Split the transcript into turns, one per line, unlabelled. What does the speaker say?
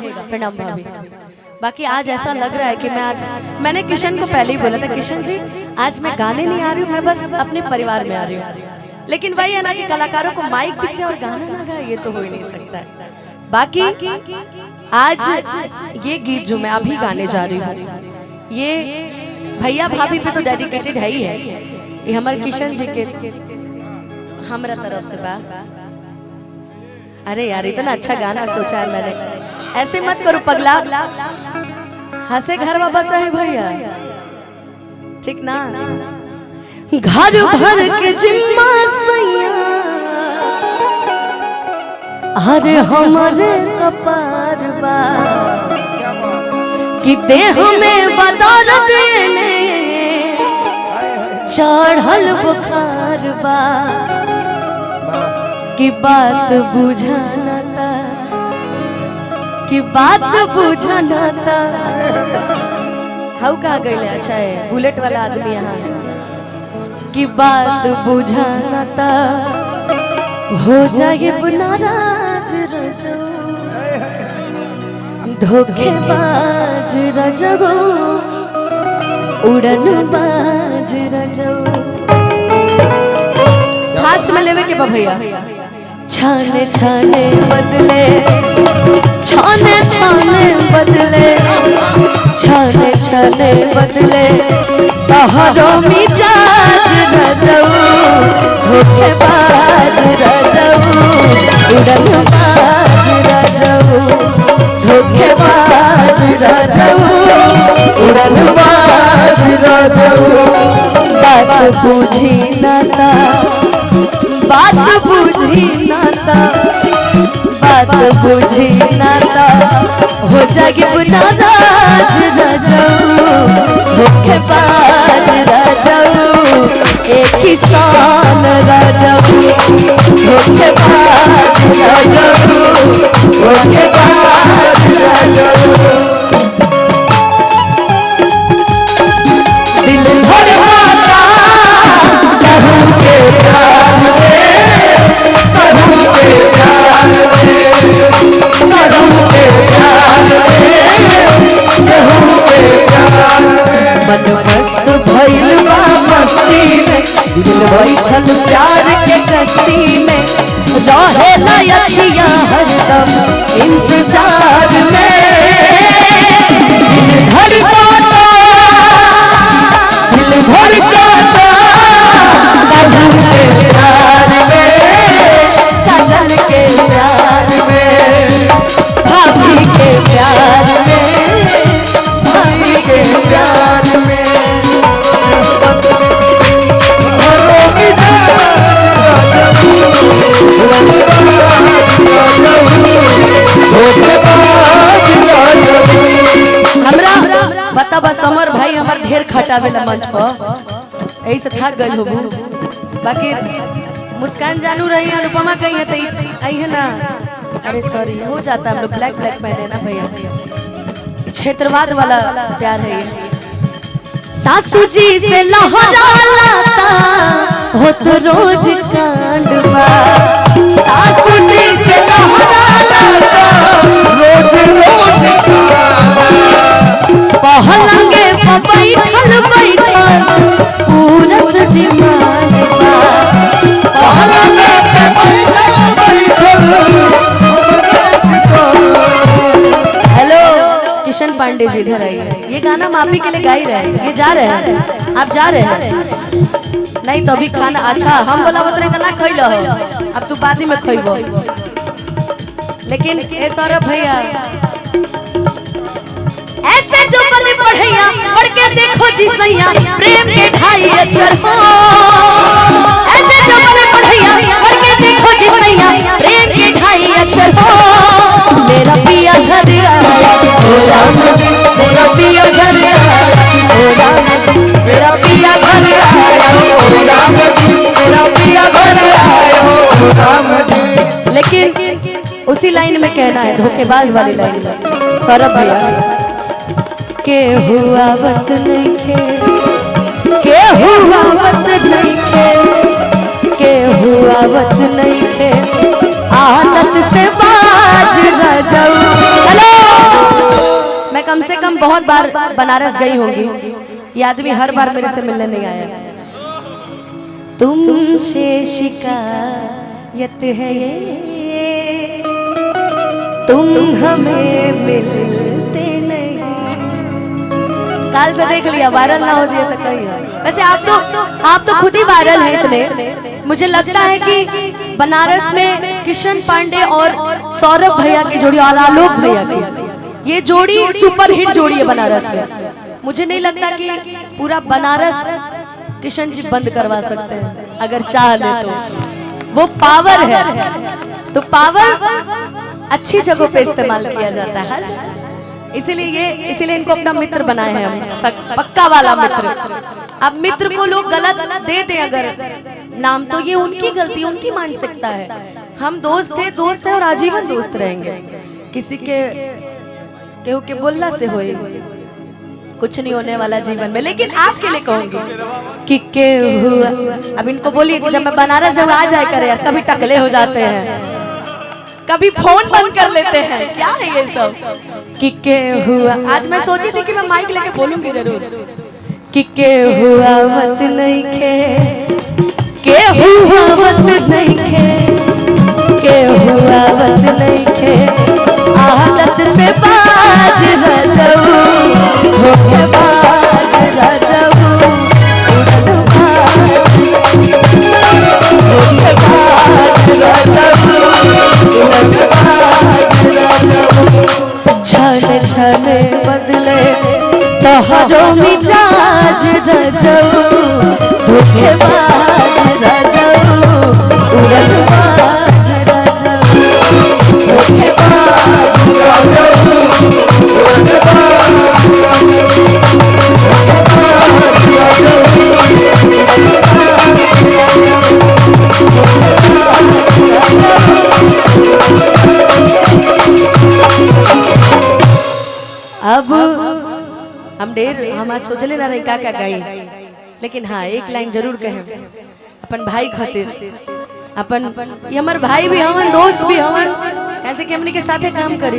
प्रणाम भाभी। बाकी आज ऐसा लग रहा है कि मैंने किशन को पहले ही बोला था, किशन जी आज मैं गाने नहीं आ रही हूँ, मैं बस अपने परिवार में आ रही हूँ। लेकिन वही है ना कि कलाकारों को माइक दीजिए और गाना ना गाए, ये तो हो ही नहीं सकता है। बाकी आज ये गीत जो मैं अभी गाने जा रही हूँ, ये भैया भाभी पे तो डेडिकेटेड है ही है। ये हमारे किशन जी के हमरा तरफ से बा। अरे यार इतना अच्छा गाना सोचा है मैंने, ऐसे मत करो पगला, हंसे घर में बसा है भैया, ठीक ना। घर भर के जिम्मा सैया, अरे हमारे कपार बा कि देह में बदौर देने चढ़ल बुखार बा कि बात बुझाना था, कि बात बुझाना था। हाउ कहा गए, अच्छा है बुलेट वाला आदमी यहाँ है। कि बात बुझाना था, हो जाए नाराज रजो, धोखेबाज रजो, उड़न बाज रजो। फास्ट में लेवे के भैया, छाने छाने बदले, छाने छाने बदले, छाने छाने बदले, तहरो मिजाज रजऊ, धोखेबाज रजऊ, उड़नबाज रजऊ, धोखेबाज रजऊ, उड़नबाज रजऊ। बात बुझी ना, बात बुझी नाता, बात बुझी नाता, हो जाए नाराज रजऊ, धोखेबाज रजऊ, एक किसान रजऊ, धोखेबाज रजऊ, धोखेबाज रजऊ। दिल धड़काता सहू के प्यार में, सहू के प्यार में, सहू के प्यार में, सहू के प्यार में। मन मस्त भइल बा मस्ती में, दिल बैठल प्यार के कस्ती में, रहेला अखियाँ हरदम इंतजार में। दिल धड़काता, दिल धड़काता, काजल के प्यार में, काजल के प्यार में, भाभी के प्यार में, भाभी के प्यार में। बता बस समर भाई हमार ढेर खटावेला मंच पर, यही से थक गए हो। बाकी मुस्कान जानू रही, अनुपमा कहीं है तो आई है ना। अरे सॉरी हो जाता है, हम लोग ब्लैक ब्लैक पहने ना भैया, क्षेत्रवाद वाला प्यार है ये। सासू जी से लहरा लाता हो तो रोज कांडवा, सासू जी से लहरा लाता रोज रोज कांडवा। पहलंगे पर बैठल बैठल पूरत डिमांड बा, पहलंगे पे बैठल बैठल। हेलो किशन पांडे जी इधर आइए, ये गाना हम आप ही के लिए गा ही रहे हैं। ये जा रहे हैं, आप जा रहे हैं नहीं तो अभी खाना, अच्छा हम बोला बतरे ना खइल हो, अब तू बाद में खइबो। लेकिन ए सौरभ भैया ऐसे जो बने पढ़ैया, पढ़ के देखो जी सैया, प्रेम के ढाई अक्षर हो। ऐसे जो बने पढ़ैया, पढ़ के देखो जी सैया, प्रेम के ढाई अक्षर हो। मेरा पिया घर आया ओ राम जी, मेरा पिया घर आया ओ राम जी, मेरा पिया घर आया ओ राम जी, मेरा पिया घर आया ओ राम जी। लेकिन उसी लाइन में कहना है, धोखेबाज वाली लाइन में सौरभ भैया, के हुआ वत नहीं खे, के हुआ वत नहीं खे, के हुआ वत नहीं खे, आदत से बाज न जाऊं। हेलो कम से कम बहुत बार बनारस गई होंगी, ये आदमी हर बार मेरे से मिलने नहीं आया। तुमसे शिकायत है ये, तुम हमें मिलते नहीं। काल से देख लिया, वायरल ना हो जाए तो कहीं। वैसे आप तो खुद ही वायरल हैं इतने। मुझे लगता है कि बनारस में किशन पांडे और सौरभ भैया की जोड़ी और आलोक भैया की ये जोड़ी सुपर हिट जोड़ी है बनारस में। मुझे नहीं लगता कि पूरा बनारस किशन जी बंद करवा सकते हैं, अगर चाह ले तो। वो पावर है, तो पावर अच्छी जगहों पे इस्तेमाल किया जाता है। इसीलिए इनको अपना मित्र बनाए हैं हम, पक्का वाला मित्र। अब मित्र को लोग गलत दे दे अगर नाम, तो ये उनकी गलती, उनकी मानसिकता है। हम दोस्त हैं और आजीवन दोस्त रहेंगे। किसी के केहू के बोलना से होए कुछ नहीं होने वाला जीवन में। लेकिन आपके लिए कहूंगी कि केहू, अब इनको बोलिए कि जब मैं बनारस जब आ जाए करे यार, कभी टकले हो जाते हैं, कभी फोन बंद कर लेते हैं, क्या है ये सब कि केहू। आज मैं सोची थी कि मैं माइक लेके बोलूंगी जरूर कि केहू आवत नहीं खे, केहू आवत नहीं खे, केहू आवत नहीं खे, आदत से बाज रजऊ, धोखेबाज रजऊ, छने छने बदले तोहरो मिजाज रजऊ, धोखेबाज रजऊ, उड़नबाज रजऊ, अब हम आज सोचले ना रही का गाई, लेकिन हाँ एक लाइन जरूर कहें अपन भाई खातिर। अपन ये हमार भाई भी हवन, दोस्त भी हवन, कैसे कि हमने के साथे काम करी।